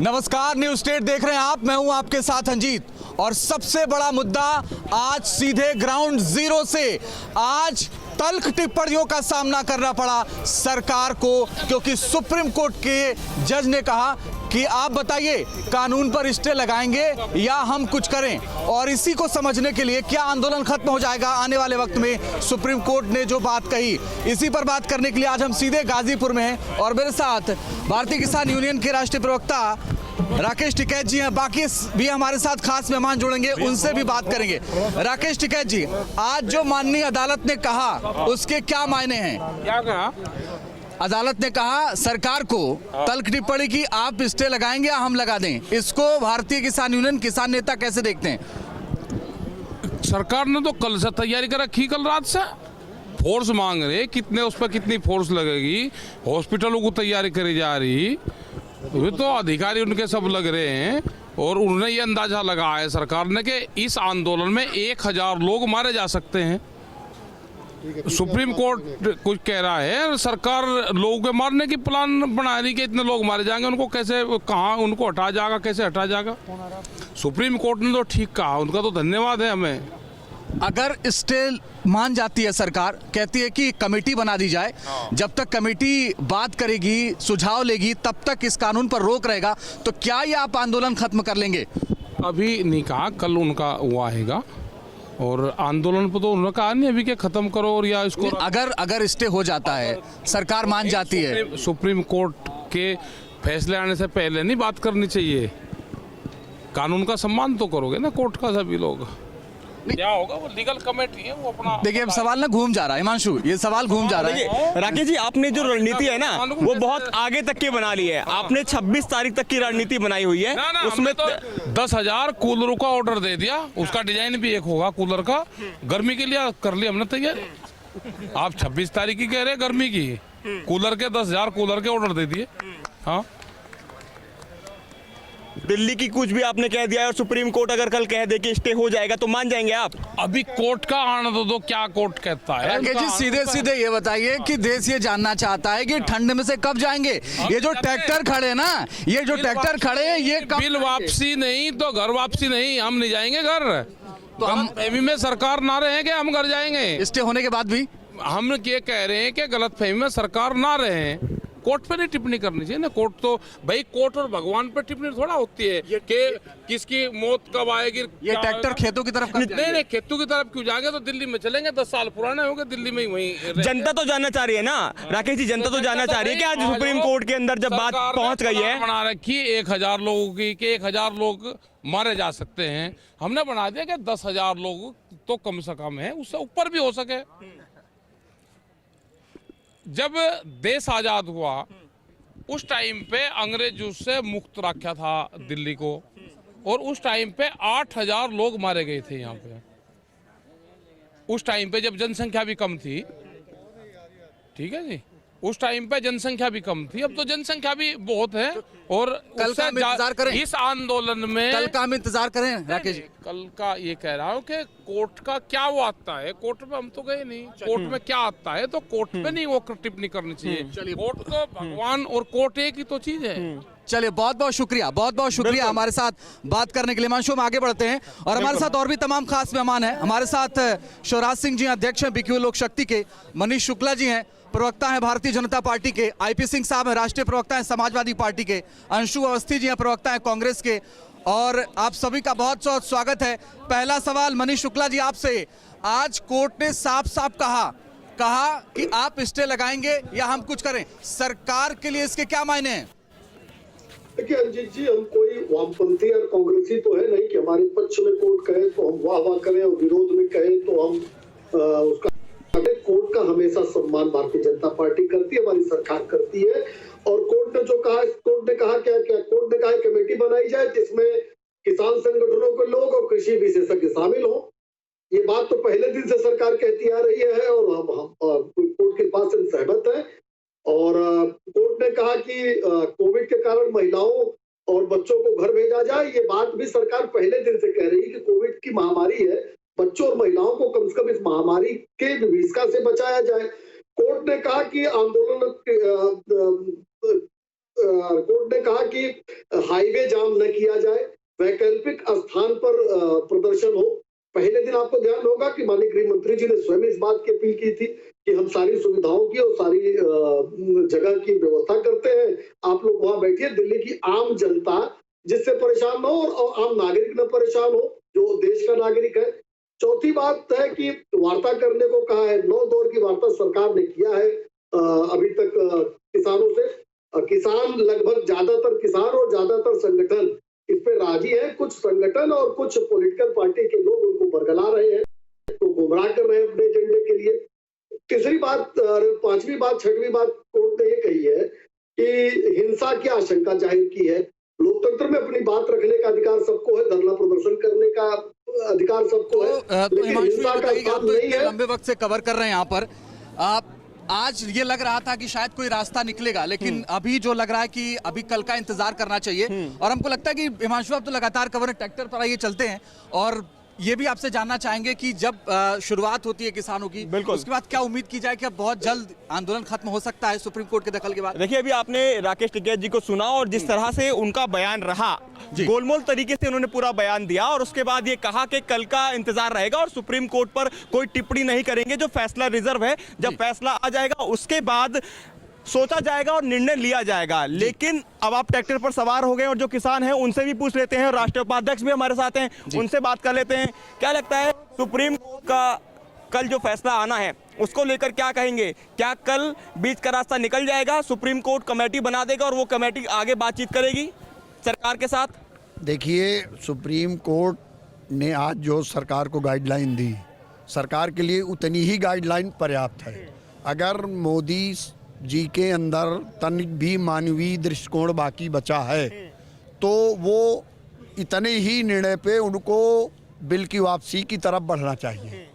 नमस्कार, news state देख रहे हैं आप। मैं हूं आपके साथ अंजीत। और सबसे बड़ा मुद्दा आज सीधे ग्राउंड जीरो से आज तल्ख टिप्पणियों का सामना करना पड़ा सरकार को, क्योंकि सुप्रीम कोर्ट के जज ने कहा कि आप बताइए कानून पर स्टे लगाएंगे या हम कुछ करें। और इसी को समझने के लिए क्या आंदोलन खत्म हो जाएगा आने वाले वक्त में, सुप्रीम कोर्ट ने जो बात कही, इसी पर बात करने के लिए आज हम सीधे गाजीपुर में हैं। और मेरे साथ भारतीय किसान यूनियन के राष्ट्रीय प्रवक्ता राकेश टिकैत जी हैं। बाकी भी हमारे साथ खास मेहमान जुड़ेंगे, उनसे भी बात करेंगे। राकेश टिकैत जी, आज जो माननीय अदालत ने कहा उसके क्या मायने हैं? क्या कहा? अदालत ने कहा सरकार को तल्ख टिप्पणी की आप स्टे लगाएंगे या हम लगा दें। इसको भारतीय किसान यूनियन किसान नेता कैसे देखते हैं? सरकार ने तो कल से तैयारी कर रखी, कल रात से फोर्स मांग रहे, कितने उस पर कितनी फोर्स लगेगी, हॉस्पिटलों को तैयारी करी जा रही, ये तो अधिकारी उनके सब लग रहे हैं। और उन्होंने ये अंदाजा लगाया है सरकार ने कि इस आंदोलन में 1000 लोग मारे जा सकते हैं। सुप्रीम कोर्ट कुछ कह रहा है, सरकार लोगों के मारने की प्लान बना रही कि इतने लोग मारे जाएंगे, उनको कैसे, कहाँ उनको हटाया जाएगा, कैसे हटाया जाएगा। सुप्रीम कोर्ट ने तो ठीक कहा, उनका तो धन्यवाद है हमें। अगर स्टे मान जाती है सरकार, कहती है कि कमेटी बना दी जाए, जब तक कमेटी बात करेगी, सुझाव लेगी, तब तक इस कानून पर रोक रहेगा, तो क्या ये आप आंदोलन खत्म कर लेंगे? अभी नहीं कहा, कल उनका हुआ हैगा। और आंदोलन पर तो उन्होंने कहा नहीं अभी कि खत्म करो और या इसको, अगर स्टे हो जाता है, सरकार मान जाती है, सुप्रीम कोर्ट के फैसले आने से पहले नहीं बात करनी चाहिए। कानून का सम्मान तो करोगे ना कोर्ट का, सभी लोग। क्या होगा, वो लीगल कमेटी है, वो अपना। देखिए, अब सवाल ना घूम जा रहा है हिमांशु, ये सवाल घूम जा रहा है। राकेश जी, आपने जो रणनीति है ना वो बहुत आगे तक की बना ली है। आपने 26 तारीख तक की रणनीति बनाई हुई है, उसमें तो 10,000 कूलरों का ऑर्डर दे दिया। उसका डिजाइन भी एक होगा कूलर का, गर्मी के लिए कर लिया हमने तैयार। आप 26 तारीख की कह रहे हैं गर्मी की, कूलर के 10,000 कूलर के ऑर्डर दे दिए। हाँ, दिल्ली की कुछ भी आपने कह दिया है, और सुप्रीम कोर्ट अगर कल कह दे कि स्टे हो जाएगा तो मान जाएंगे आप? अभी कोर्ट का आने दो, क्या कोर्ट कहता है। जी सीधे सीधे ये बताइए कि देश ये जानना चाहता है कि ठंड में से कब जाएंगे। ये जो ट्रैक्टर खड़े ना, ये जो ट्रैक्टर खड़े हैं, ये कब? बिल वापसी नहीं तो घर वापसी नहीं, हम नहीं जाएंगे घर। तो हम फहमी में सरकार ना रहे कि हम घर जाएंगे। स्टे होने के बाद भी हम ये कह रहे हैं कि गलत फहमी में सरकार ना रहे। कोर्ट पे नहीं टिप्पणी करनी चाहिए ना। कोर्ट तो भाई, कोर्ट और भगवान पे टिप्पणी थोड़ा होती है कि किसकी मौत कब आएगी। ये ट्रैक्टर खेतों की तरफ नहीं, खेतों की तरफ क्यों जाएंगे? तो दिल्ली में चलेंगे, 10 साल पुराने हो गए, दिल्ली में ही वहीं। जनता तो जानना चाह रही है ना राकेश जी, जनता तो जानना चाह रही है कि आज सुप्रीम कोर्ट के अंदर जब बात पहुंच गई है, बना रखी 1000 लोगों की कि 1000 लोग मारे जा सकते हैं। हमने बना दिया कि 10,000 लोग तो कम से कम है, उससे ऊपर भी हो सके। जब देश आजाद हुआ उस टाइम पे अंग्रेजों से मुक्त रखा था दिल्ली को, और उस टाइम पे 8,000 लोग मारे गए थे यहाँ पे। उस टाइम पे जब जनसंख्या भी कम थी, ठीक है जी, उस टाइम पे जनसंख्या भी कम थी, अब तो जनसंख्या भी बहुत है। और कल का इंतजार करें, इस आंदोलन में कल का हम इंतजार करें राकेश जी। कल का ये कह रहा हूँ कि कोर्ट का क्या वो आता है, कोर्ट में हम तो गए नहीं, कोर्ट में क्या आता है तो कोर्ट पे नहीं वो टिप्पणी करनी चाहिए। कोर्ट तो भगवान और कोर्ट एक ही तो चीज है। चलिए, बहुत बहुत शुक्रिया हमारे साथ बात करने के लिए। मानशो, हम आगे बढ़ते हैं और हमारे साथ और भी तमाम खास मेहमान हैं। हमारे साथ शिवराज सिंह जी अध्यक्ष हैं बीक्यू लोक शक्ति के, मनीष शुक्ला जी हैं प्रवक्ता हैं भारतीय जनता पार्टी के, IP सिंह साहब हैं राष्ट्रीय प्रवक्ता हैं समाजवादी पार्टी के, अंशु अवस्थी जी हैं प्रवक्ता हैं कांग्रेस के, और आप सभी का बहुत बहुत स्वागत है। पहला सवाल मनीष शुक्ला जी आपसे, आज कोर्ट ने साफ साफ कहा कि आप स्टे लगाएंगे या हम कुछ करें, सरकार के लिए इसके क्या मायने हैं? देखिए अंजित जी, हम कोई वामपंथी और कांग्रेसी तो है नहीं कि हमारे पक्ष में कोर्ट कहे तो हम वाह वाह करें और विरोध में कहे तो हम उसका। कोर्ट का हमेशा सम्मान भारतीय जनता पार्टी करती है, हमारी सरकार करती है। और कोर्ट ने जो कहा, कोर्ट ने कहा क्या कोर्ट ने कहा कमेटी बनाई जाए जिसमें किसान संगठनों के लोग और कृषि विशेषज्ञ शामिल हो। ये बात तो पहले दिन से सरकार कहती आ रही है और हम कोर्ट की बात से सहमत है। और कोर्ट ने कहा कि कोविड के कारण महिलाओं और बच्चों को घर भेजा जाए, ये बात भी सरकार पहले दिन से कह रही है कि कोविड की महामारी है, बच्चों और महिलाओं को कम से कम इस महामारी के विभीषिका से बचाया जाए। कोर्ट ने कहा कि आंदोलन कोर्ट ने कहा कि हाईवे जाम न किया जाए, वैकल्पिक स्थान पर प्रदर्शन हो। पहले दिन आपको ध्यान होगा कि माननीय गृह मंत्री जी ने स्वयं इस बात की अपील की थी कि हम सारी सुविधाओं की और सारी जगह की व्यवस्था करते हैं, आप लोग वहां बैठिए। दिल्ली की आम जनता जिससे परेशान न हो और आम नागरिक न परेशान हो जो देश का नागरिक है। चौथी बात है कि वार्ता करने को कहा है, 9 दौर की वार्ता सरकार ने किया है अभी तक किसानों से। किसान लगभग ज्यादातर किसान और ज्यादातर संगठन इस पे राजी है। कुछ संगठन और कुछ पॉलिटिकल पार्टी के लोग उनको बरगला रहे हैं, तो गुमराह कर रहे हैं अपने एजेंडे के लिए। तीसरी बात, पांचवी बात, छठवीं बात कोर्ट ने ये कही है कि हिंसा की आशंका जाहिर की है। लोकतंत्र में अपनी बात रखने का अधिकार सबको है, धरना प्रदर्शन करने का अधिकार सबको है, तो लेकिन हिंसा का स्थान नहीं है। लंबे वक्त से कवर कर रहे हैं यहाँ पर। आज ये लग रहा था कि शायद कोई रास्ता निकलेगा, लेकिन अभी जो लग रहा है कि अभी कल का इंतजार करना चाहिए। और हमको लगता है कि हिमांशु आप तो लगातार कवर ट्रैक्टर पर आइए चलते हैं, और ये भी आपसे जानना चाहेंगे कि जब शुरुआत होती है किसानों की, उसके बाद क्या उम्मीद की जाए कि अब बहुत जल्द आंदोलन खत्म हो सकता है सुप्रीम कोर्ट के दखल के बाद? देखिए, अभी आपने राकेश टिकैत जी को सुना और जिस तरह से उनका बयान रहा, गोलमोल तरीके से उन्होंने पूरा बयान दिया और उसके बाद ये कहा कि कल का इंतजार रहेगा और सुप्रीम कोर्ट पर कोई टिप्पणी नहीं करेंगे, जो फैसला रिजर्व है, जब फैसला आ जाएगा उसके बाद सोचा जाएगा और निर्णय लिया जाएगा। लेकिन अब आप ट्रैक्टर पर सवार हो गए और जो किसान हैं उनसे भी पूछ लेते हैं, राष्ट्रीय उपाध्यक्ष भी हमारे साथ हैं, उनसे बात कर लेते हैं। क्या लगता है सुप्रीम कोर्ट का कल जो फैसला आना है उसको लेकर क्या कहेंगे? क्या कल बीच का रास्ता निकल जाएगा, सुप्रीम कोर्ट कमेटी बना देगा और वो कमेटी आगे बातचीत करेगी सरकार के साथ? देखिए, सुप्रीम कोर्ट ने आज जो सरकार को गाइडलाइन दी, सरकार के लिए उतनी ही गाइडलाइन पर्याप्त है। अगर मोदी जी के अंदर तनिक भी मानवीय दृष्टिकोण बाकी बचा है तो वो इतने ही निर्णय पे उनको बिल की वापसी की तरफ बढ़ना चाहिए।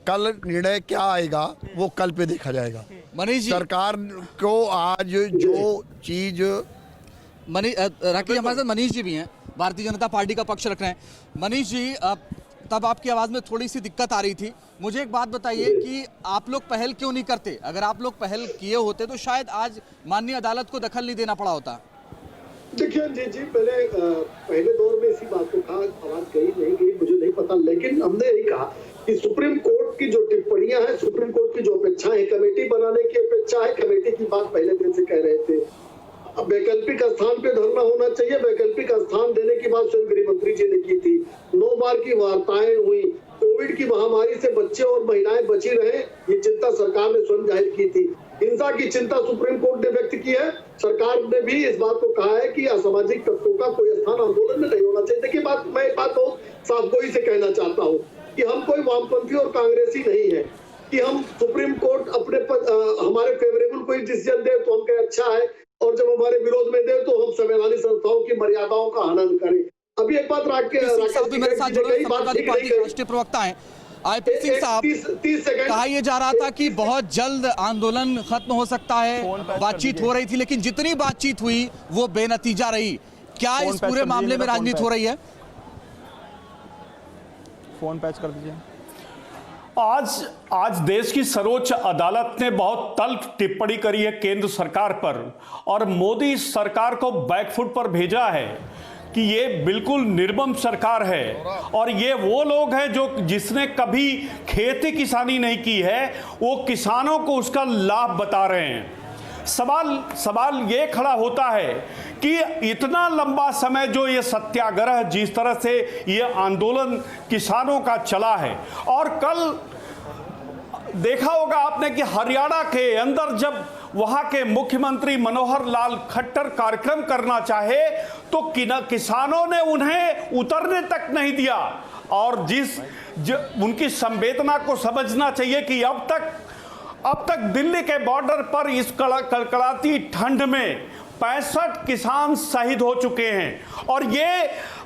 कल निर्णय क्या आएगा वो कल पे देखा जाएगा। मनीष जी, सरकार को आज जो चीज राकेश हमारे साथ मनीष जी भी हैं, भारतीय जनता पार्टी का पक्ष रख रहे हैं। मनीष जी, तब आपकी आवाज़ में थोड़ी सी दिक्कत आ रही थी। मुझे एक बात बताइए कि आप लोग पहल क्यों नहीं करते? अगर आप लोग पहल किए होते तो शायद आज माननीय अदालत को दखल नहीं देना पड़ा होता। देखिए जी, मैंने पहले दौर में इसी बात को कहा, आवाज गई नहीं गई मुझे नहीं पता, लेकिन हमने यही कहा कि सुप्रीम कोर्ट की जो टिप्पणियां हैं, सुप्रीम कोर्ट की जो अपेक्षा है, कमेटी बनाने की अपेक्षा है, कमेटी की बात पहले दिन से कह रहे थे। अब वैकल्पिक स्थान पे धरना होना चाहिए, वैकल्पिक स्थान देने की बात स्वयं गृह मंत्री जी ने की थी। 9 बार की वार्ताएं हुई, कोविड की महामारी से बच्चे और महिलाएं बची रहे, ये चिंता सरकार ने स्वयं जाहिर की थी। हिंसा की चिंता सुप्रीम कोर्ट ने व्यक्त की है। सरकार ने भी इस बात को कहा है कि असामाजिक तत्वों का कोई स्थान आंदोलन में नहीं होना चाहिए। देखिए, मैं एक बात बहुत साफ गोई से कहना चाहता हूँ कि हम कोई वामपंथी और कांग्रेसी नहीं है कि हम सुप्रीम कोर्ट अपने हमारे फेवरेबल कोई डिसीजन दे तो हम कहें अच्छा है, और जब हमारे विरोध में दे तो हम संवैधानिक संस्थाओं की मर्यादाओं का हनन करें। अभी एक बात राष्ट्रीय प्रवक्ता है आईपी सिंह साहब, 30 सेकंड कहा यह जा रहा था कि बहुत जल्द आंदोलन खत्म हो सकता है, बातचीत हो रही थी, लेकिन जितनी बातचीत हुई वो बेनतीजा रही। क्या इस पूरे मामले में राजनीति हो रही है? फोन पैच कर दीजिए। आज देश की सर्वोच्च अदालत ने बहुत तल्ख टिप्पणी करी है केंद्र सरकार पर और मोदी सरकार को बैकफुट पर भेजा है कि ये बिल्कुल निर्मम सरकार है और ये वो लोग हैं जो जिसने कभी खेती किसानी नहीं की है, वो किसानों को उसका लाभ बता रहे हैं। सवाल ये खड़ा होता है कि इतना लंबा समय जो ये सत्याग्रह, जिस तरह से ये आंदोलन किसानों का चला है, और कल देखा होगा आपने कि हरियाणा के अंदर जब वहां के मुख्यमंत्री मनोहर लाल खट्टर कार्यक्रम करना चाहे तो किसानों ने उन्हें उतरने तक नहीं दिया। और उनकी संवेदना को समझना चाहिए कि अब तक दिल्ली के बॉर्डर पर इस कड़कड़ाती ठंड में 65 किसान शहीद हो चुके हैं और ये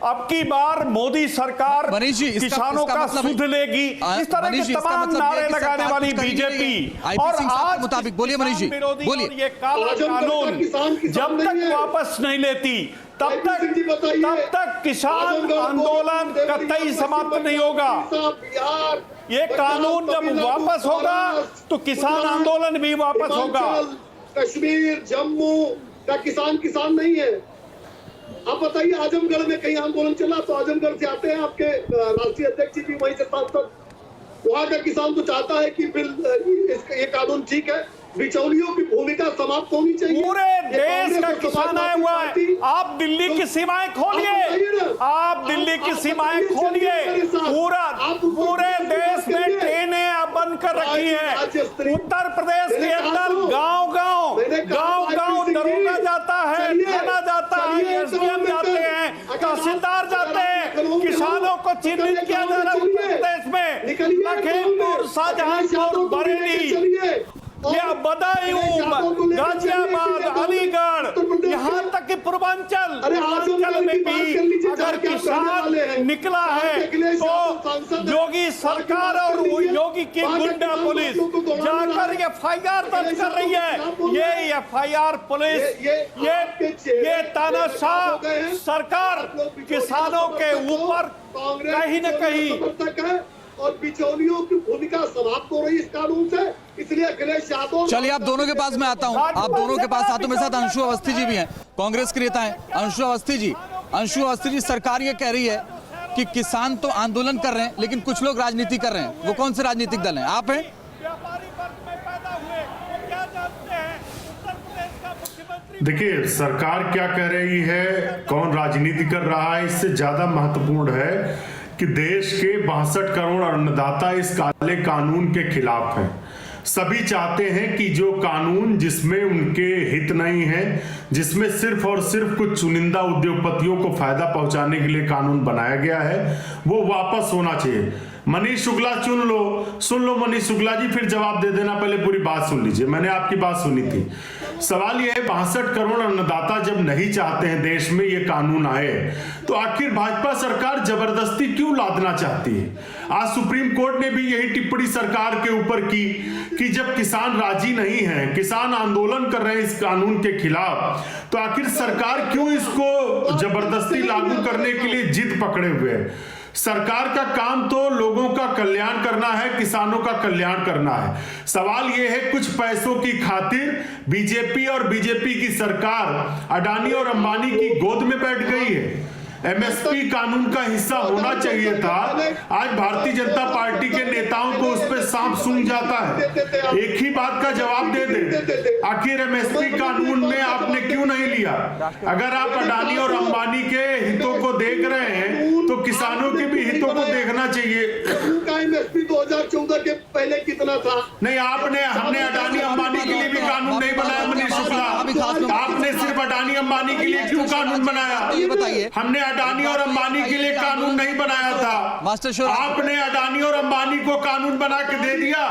अब की बार मोदी सरकार किसानों का सुध लेगी। इस तरह के तमाम नारे लगाने वाली बीजेपी और आज मुताबिक बोलिए मनीष जी, बोलिए, ये काला कानून जब तक वापस नहीं लेती तब तक किसान आंदोलन कतई समाप्त नहीं होगा। ये कानून जब वापस होगा तो किसान आंदोलन भी वापस होगा। कश्मीर, जम्मू, क्या किसान किसान नहीं है? आप बताइए, आजमगढ़ में कहीं आंदोलन चला तो आजमगढ़ से आते हैं आपके राष्ट्रीय अध्यक्ष जी भी वहीं से सांसद। वहां का किसान तो चाहता है कि फिर ये कानून ठीक है, बिचौलियों की भूमिका समाप्त होनी चाहिए। पूरे देश का किसान आया हुआ है। आप दिल्ली की सीमाएं खोलिए, आप दिल्ली की सीमाएं खोलिए। पूरे देश में ट्रेनें अब बंद कर रखी है। उत्तर प्रदेश के अंदर गांव-गांव दरोगा जाता है, थाना जाता है, एसडीएम जाते हैं, तहसीलदार जाते हैं। किसानों को चिन्हित किया जा रहा है उत्तर प्रदेश में। लखीमपुर, शाहजहांपुर, बरेली, या बदायूं, गाजियाबाद, अलीगढ़, यहाँ तक कि पूर्वांचल में भी अगर किसान निकला है तो योगी सरकार और योगी की गुंडा पुलिस जाकर एफआईआर दर्ज कर रही है। ये एफआईआर पुलिस, ये तानाशाह सरकार किसानों के ऊपर कहीं न कहीं और बिचौलियों की भूमिका समाप्त हो रही इस कानून से। इसलिए अखिलेश यादव, चलिए आप दोनों के पास मैं आता हूं, आप दोनों के पास आता हूं। मेरे साथ अंशु अवस्थी जी भी हैं, कांग्रेस के नेता हैं। अंशु अवस्थी जी, सरकार ये कह रही है कि किसान तो आंदोलन कर रहे हैं लेकिन कुछ लोग राजनीति कर रहे हैं। वो कौन से राजनीतिक दल हैं? आप हैं? देखिए, सरकार क्या कह रही है, कौन राजनीति कर रहा है, इससे ज्यादा महत्वपूर्ण है कि देश के 62 करोड़ अन्नदाता इस काले कानून के खिलाफ हैं। सभी चाहते हैं कि जो कानून जिसमें उनके हित नहीं है, जिसमें सिर्फ और सिर्फ कुछ चुनिंदा उद्योगपतियों को फायदा पहुंचाने के लिए कानून बनाया गया है, वो वापस होना चाहिए। मनीष शुक्ला सुन लो मनीष शुक्ला जी, फिर जवाब दे देना, पहले पूरी बात सुन लीजिए। मैंने आपकी बात सुनी थी। सवाल यह है, 62 करोड़ अन्नदाता जब नहीं चाहते हैं देश में ये कानून आए, तो आखिर भाजपा सरकार जबरदस्ती क्यों लादना चाहती है? आज सुप्रीम कोर्ट ने भी यही टिप्पणी सरकार के ऊपर की कि जब किसान राजी नहीं है, किसान आंदोलन कर रहे हैं इस कानून के खिलाफ, तो आखिर सरकार क्यों इसको जबरदस्ती लागू करने के लिए जिद पकड़े हुए है? सरकार का काम तो लोगों का कल्याण करना है, किसानों का कल्याण करना है। सवाल यह है, कुछ पैसों की खातिर बीजेपी और बीजेपी की सरकार अडानी और अंबानी की गोद में बैठ गई है। एमएसपी कानून का हिस्सा होना चाहिए था। आज भारतीय जनता पार्टी के नेताओं को उस पर सांप सूंघ जाता है। एक ही बात का जवाब दे दे, आखिर एमएसपी कानून में आपने क्यों नहीं लिया? अगर आप अडानी और अंबानी के हितों को देख रहे हैं तो किसानों के भी हितों को देखना चाहिए। एमएसपी 2014 के पहले कितना था? नहीं, हमने अडानी अंबानी के लिए भी कानून नहीं बनाया मनीष शुक्ला। आपने सिर्फ अडानी अंबानी के लिए क्यों कानून बनाया? ये बताइए। हमने अडानी और अंबानी के लिए कानून नहीं बनाया था। मास्टर शोर, आपने अडानी और अंबानी को कानून बना के दे दिया।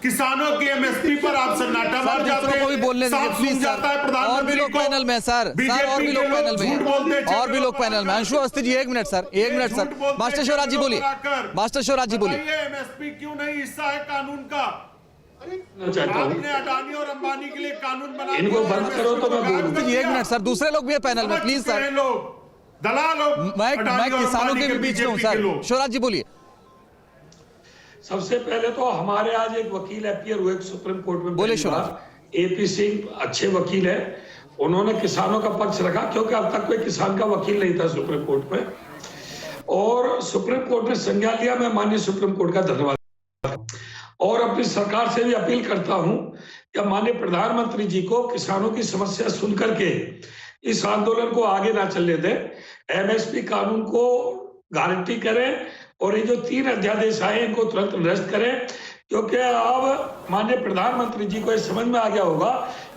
किसानों की एमएसपी पर आप सन्नाटा मार जाते हैं। को भी बोलने दीजिए प्लीज सर। और भी लोग पैनल में सर, और भी लोग पैनल में, और भी लोग पैनल में। Anshu Awasthi ji, 1 minute sir, 1 minute sir. Master Shivraj ji बोलिए, मास्टर शिवराज जी बोलिए। एमएसपी क्यों नहीं हिस्सा है कानून का? आपने अडानी और अंबानी के लिए कानून बनाया, इनको बंद करो तो मैं बोलूं। 1 मिनट सर, दूसरे लोग भी है पैनल में, प्लीज सर। दलाल लोग, मैं किसानों के भी बीच में हूं सर। शिवराज जी बोलिए। सबसे पहले तो हमारे आज एक वकील अपीयर हुए सुप्रीम कोर्ट में, बोले शिवराज। एपी सिंह अच्छे वकील है, उन्होंने किसानों का पक्ष रखा क्योंकि अब तक कोई किसान का वकील नहीं था सुप्रीम कोर्ट में, और सुप्रीम कोर्ट ने संज्ञान लिया। मैं माननीय सुप्रीम कोर्ट का धन्यवाद और अपनी सरकार से भी अपील करता हूं कि माननीय प्रधानमंत्री जी को किसानों की समस्या सुन करके इस आंदोलन को आगे ना चलने दें। एमएसपी कानून को गारंटी करें और ये जो 3 अध्यादेश आए इनको तुरंत निरस्त करें, क्योंकि अब माननीय प्रधानमंत्री जी को ये समझ में आ गया होगा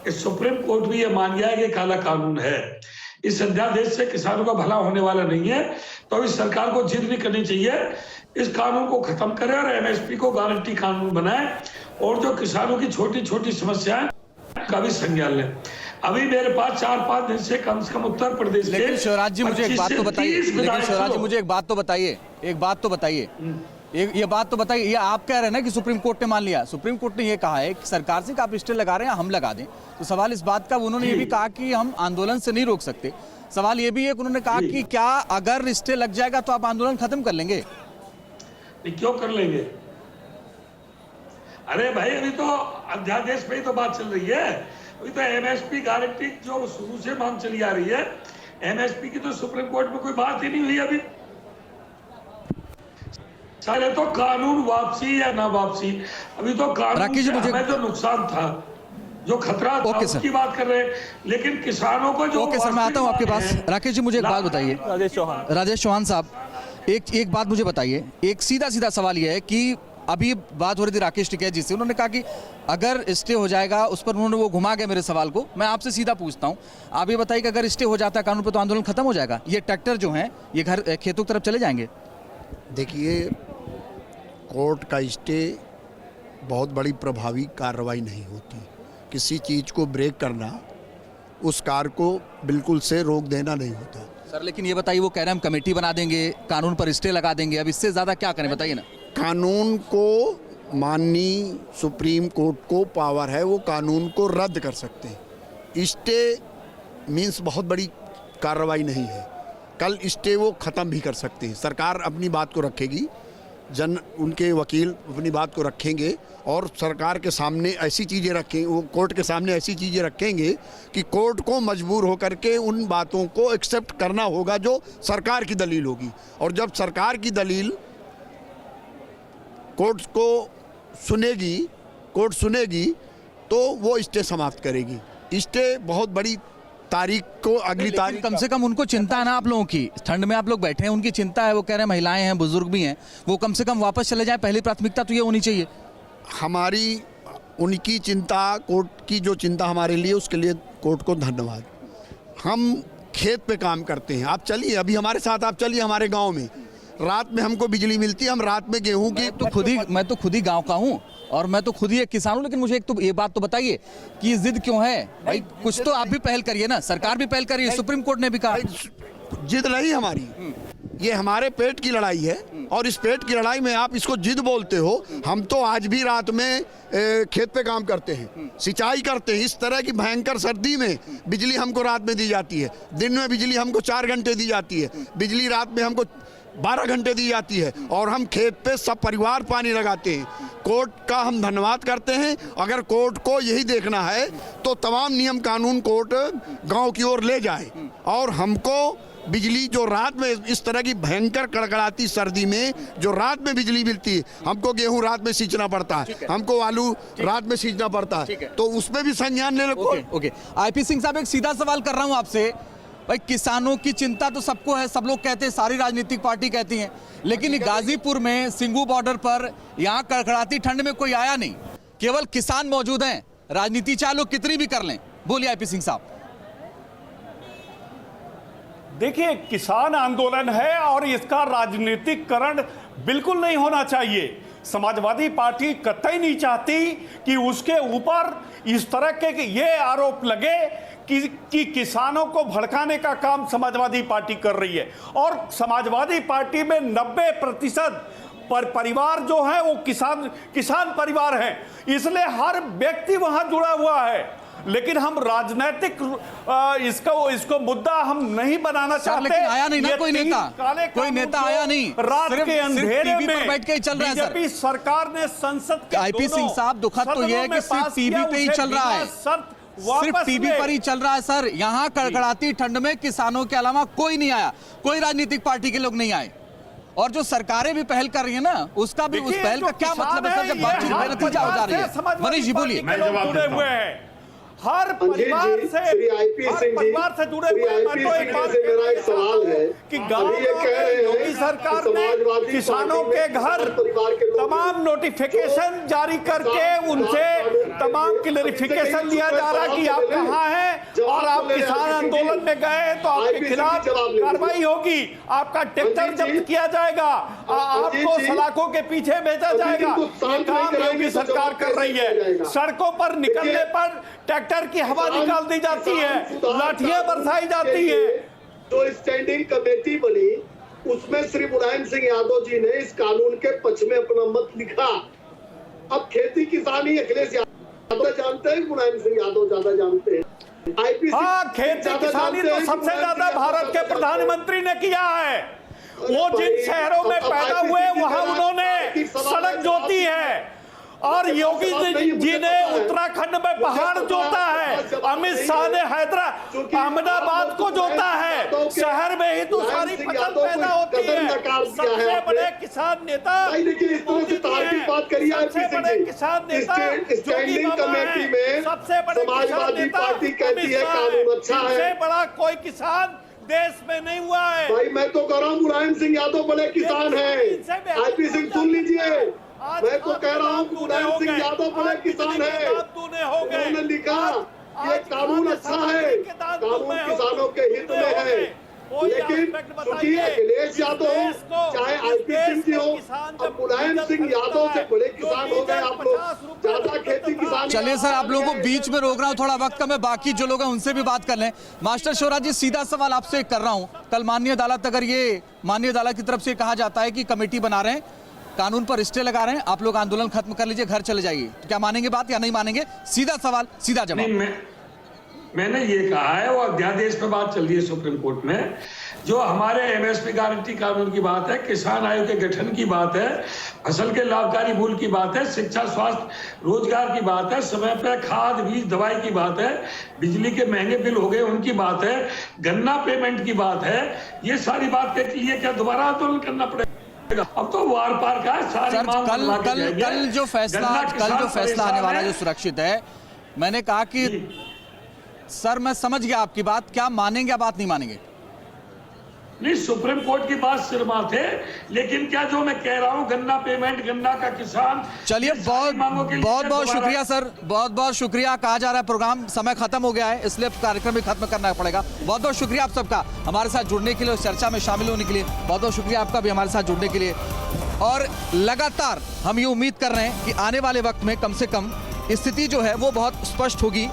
कि सुप्रीम कोर्ट भी ये मान गया है कि काला कानून है। इस अध्यादेश से किसानों का भला होने वाला नहीं है, तो अभी सरकार को जिद भी करनी चाहिए, इस कानून को खत्म करें और एमएसपी को गारंटी कानून बनाए और जो किसानों की छोटी छोटी समस्याएं का भी संज्ञान लें। अभी मेरे पास 4-5 दिन से कम उत्तर प्रदेश के, लेकिन शिवराज जी मुझे एक बात तो बताइए, ये बात तो बताइए, ये आप कह रहे हैं ना कि सुप्रीम कोर्ट ने मान लिया। सुप्रीम कोर्ट ने ये कहा है कि सरकार से कि आप स्टे लगा रहे हैं, हम लगा दें। तो सवाल इस बात का, उन्होंने ये भी कहा कि हम आंदोलन से नहीं रोक सकते। सवाल ये भी है कि उन्होंने कहा कि क्या अगर स्टे लग जाएगा तो आप आंदोलन खत्म कर लेंगे? क्यों कर लेंगे? अरे भाई, अभी तो अध्यादेश पे ही तो बात चल रही है। अभी तो एमएसपी गारंटी जो शुरू से मांग चली आ रही है, एमएसपी की तो सुप्रीम कोर्ट में कोई बात ही नहीं हुई अभी। चाहे तो कानून वापसी या ना वापसी, अभी तो कानून से हमें जो नुकसान था, जो खतरा था, उसकी बात कर रहे हैं, लेकिन किसानों को जो। ओके सर, मैं आता हूं आपके पास। राकेश जी, मुझे एक बात बताइए। राजेश चौहान साहब, एक बात मुझे बताइए। एक सीधा सवाल यह है कि अभी बात हो रही थी राकेश टिकैत जी से, उन्होंने कहा कि अगर स्टे हो जाएगा, उस पर उन्होंने वो घुमा गया मेरे सवाल को। मैं आपसे सीधा पूछता हूं, आप ये बताइए कि अगर स्टे हो जाता है कानून पर तो आंदोलन खत्म हो जाएगा, ये ट्रैक्टर जो हैं ये घर खेतों की तरफ चले जाएंगे? देखिए, कोर्ट का स्टे बहुत बड़ी प्रभावी कार्रवाई नहीं होती। किसी चीज़ को ब्रेक करना, उस कार को बिल्कुल से रोक देना नहीं होता। सर लेकिन ये बताइए, वो कह रहे हैं हम कमेटी बना देंगे, कानून पर स्टे लगा देंगे, अब इससे ज़्यादा क्या करें बताइए ना। कानून को माननीय सुप्रीम कोर्ट को पावर है, वो कानून को रद्द कर सकते हैं। स्टे मीन्स बहुत बड़ी कार्रवाई नहीं है। कल स्टे वो ख़त्म भी कर सकते हैं। सरकार अपनी बात को रखेगी, उनके वकील अपनी बात को रखेंगे और सरकार के सामने ऐसी चीज़ें रखें, वो कोर्ट के सामने ऐसी चीज़ें रखेंगे कि कोर्ट को मजबूर होकर के उन बातों को एक्सेप्ट करना होगा जो सरकार की दलील होगी। और जब सरकार की दलील कोर्ट सुनेगी तो वो स्टे समाप्त करेगी। स्टे बहुत बड़ी तारीख को, अगली तारीख। कम से कम उनको चिंता है ना आप लोगों की, ठंड में आप लोग बैठे हैं, उनकी चिंता है। वो कह रहे हैं महिलाएं हैं, बुजुर्ग भी हैं, वो कम से कम वापस चले जाएं। पहली प्राथमिकता तो ये होनी चाहिए। हमारी उनकी चिंता, कोर्ट की जो चिंता हमारे लिए, उसके लिए कोर्ट को धन्यवाद। हम खेत पे काम करते हैं। आप चलिए, अभी हमारे साथ आप चलिए हमारे गांव में, रात में हमको बिजली मिलती है। हम रात में गेहूं की मैं तो खुद ही गांव का हूं और मैं तो खुद ही एक किसान हूं, लेकिन मुझे एक तो ये बात तो बताइए कि ये जिद क्यों है भाई? कुछ तो आप भी पहल करिए ना, सरकार भी पहल करिए। सुप्रीम कोर्ट ने भी कहा। जिद नहीं हमारी, ये हमारे पेट की लड़ाई है और इस पेट की लड़ाई में आप इसको जिद बोलते हो। हम तो आज भी रात में खेत पे काम करते हैं, सिंचाई करते हैं। इस तरह की भयंकर सर्दी में बिजली हमको रात में दी जाती है, दिन में बिजली हमको 4 घंटे दी जाती है, बिजली रात में हमको 12 घंटे दी जाती है और हम खेत पे सब परिवार पानी लगाते हैं। कोर्ट का हम धन्यवाद करते हैं। अगर कोर्ट को यही देखना है तो तमाम नियम कानून कोर्ट गांव की ओर ले जाए और हमको बिजली जो रात में, इस तरह की भयंकर कड़कड़ाती सर्दी में जो रात में बिजली मिलती है, हमको गेहूं रात में सींचना पड़ता है, हमको आलू रात में सींचना पड़ता है, तो उसमें भी संज्ञान ले लो। ओके, आईपी सिंह साहब, एक सीधा सवाल कर रहा हूं आपसे। भाई, किसानों की चिंता तो सबको है, सब लोग कहते हैं, सारी राजनीतिक पार्टी कहती हैं, लेकिन गाजीपुर में सिंगू बॉर्डर पर यहाँ कड़कड़ाती ठंड में कोई आया नहीं, केवल किसान मौजूद हैं। राजनीति चाहे लोग कितनी भी कर लें। बोलिए आईपी सिंह साहब। देखिए, किसान आंदोलन है और इसका राजनीतिकरण बिल्कुल नहीं होना चाहिए। समाजवादी पार्टी कतई नहीं चाहती कि उसके ऊपर इस तरह के ये आरोप लगे कि किसानों को भड़काने का काम समाजवादी पार्टी कर रही है। और समाजवादी पार्टी में 90% परिवार जो है वो किसान परिवार हैं, इसलिए हर व्यक्ति वहां जुड़ा हुआ है। लेकिन हम राजनीतिक इसको मुद्दा हम नहीं बनाना चाहते। लेकिन आया नहीं ना कोई नेता आया नहीं। रात के अंधेरे में बैठ के ही चल रहा है। बीजेपी सरकार ने संसद के आईपी सिंह साहब, दुखद तो यह है कि सिर्फ टीवी पे ही चल रहा है, सिर्फ टीवी पर ही चल रहा है सर। यहाँ कड़कड़ाती ठंड में किसानों के अलावा कोई नहीं आया, कोई राजनीतिक पार्टी के लोग नहीं आए। और जो सरकारें भी पहल कर रही है ना, उसका भी, उस पहल का क्या मतलब है सर, जब बातचीत बेनतीजा हो जा रही है? मनीष जी बोलिए। हर परिवार से जुड़े हुए मेरा एक सवाल है कि गांव योगी सरकार ने किसानों के घर तमाम नोटिफिकेशन जारी करके उनसे तमाम क्लेरिफिकेशन दिया जा रहा है कि आप कहां हैं और आप किसान आंदोलन में गए तो आपके खिलाफ कार्रवाई होगी, आपका ट्रैक्टर जब्त किया जाएगा, आपको सलाखों के पीछे भेजा जाएगा। ये काम योगी सरकार कर रही है। सड़कों पर निकलने पर ट्रैक्टर की हवा निकाल दी जाती है, लाठियां बरसाई जाती है। जो स्टैंडिंग कमेटी बनी उसमें श्री मुलायम सिंह यादव जी ने इस कानून के पक्ष में अपना मत लिखा। अब खेती किसानी अखिलेश यादव जानते हैं, मुलायम सिंह यादव ज्यादा जानते हैं। खेती किसानी तो सबसे ज्यादा भारत के प्रधानमंत्री ने किया है। वो जिन शहरों में पैदा हुए वहां उन्होंने सड़क जोती है और योगी जी ने उत्तराखंड में पहाड़ जोता है। अमित शाह ने अहमदाबाद को जोता है, शहर में ही तो सारी फसल पैदा होती है। सबसे बड़े किसान नेता, सबसे बड़े किसान नेता स्टैंडिंग कमेटी में समाजवादी पार्टी कहती है कानून अच्छा है। सबसे बड़ा कोई किसान देश में नहीं हुआ है। भाई मैं तो कह रहा हूँ मुलायम सिंह यादव बड़े किसान हैं। आईपी सिंह सुन लीजिए, मैं तो कह रहा हूँ मुलायम सिंह यादव बड़े किसान हैं। उन्होंने लिखा ये कानून अच्छा है, कानून किसानों के हित में है, लेकिन क्योंकि अखिलेश यादव चाहे आईपी सिंह जी हो, अब मुलायम सिंह यादव से बड़े किसान हो गए आप लोग, ज्यादा खेती किसान। चलिए सर, आप लोगों को बीच में रोक रहा हूं, थोड़ा वक्त कम है, बाकी जो लोग हैं उनसे भी बात कर लें। मास्टर शिवराज जी, सीधा सवाल आपसे कर रहा हूं, कल माननीय अदालत, अगर ये माननीय अदालत की तरफ से कहा जाता है कि कमेटी बना रहे हैं, कानून पर स्टे लगा रहे हैं, आप लोग आंदोलन खत्म कर लीजिए, घर चले जाइए, तो क्या मानेंगे बात या नहीं मानेंगे? सीधा सवाल, सीधा जवाब। मैंने ये कहा है, वो अध्यादेश पे बात चल रही है सुप्रीम कोर्ट में, जो हमारे एमएसपी गारंटी कानून की बात है, किसान आयोग के गठन की बात है, फसल के लाभकारी मूल्य की बात है, शिक्षा, स्वास्थ्य, रोजगार की बात है, समय पे खाद, बीज, दवाई की बात है, बिजली के महंगे बिल हो गए उनकी बात है, गन्ना पेमेंट की बात है। ये सारी बात के लिए क्या दोबारा आंदोलन करना पड़ेगा? अब तो वार पार का सारी मांग कल जो फैसला आने वाला, जो सुरक्षित है, मैंने कहा कि सर मैं समझ गया आपकी बात, क्या मानेंगे या बात नहीं मानेंगे? नहीं, सुप्रीम कोर्ट की बात सिरमात है, लेकिन क्या जो मैं कह रहा हूं, गन्ना पेमेंट, गन्ना का किसान। चलिए, बहुत शुक्रिया सर, बहुत शुक्रिया। कहा जा रहा है प्रोग्राम समय खत्म हो गया है, इसलिए कार्यक्रम भी खत्म करना पड़ेगा। बहुत शुक्रिया आप सबका हमारे साथ जुड़ने के लिए, उस चर्चा में शामिल होने के लिए। बहुत शुक्रिया आपका भी हमारे साथ जुड़ने के लिए। और लगातार हम ये उम्मीद कर रहे हैं कि आने वाले वक्त में कम से कम स्थिति जो है वो बहुत स्पष्ट होगी,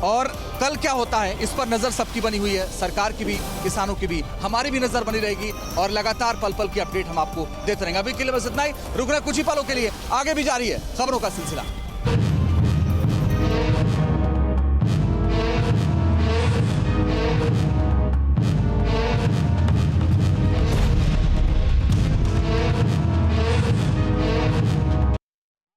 और कल क्या होता है इस पर नजर सबकी बनी हुई है, सरकार की भी, किसानों की भी, हमारी भी नजर बनी रहेगी, और लगातार पल पल की अपडेट हम आपको देते रहेंगे। अभी के लिए बस इतना ही, रुक रहे कुछ ही पलों के लिए, आगे भी जारी है खबरों का सिलसिला।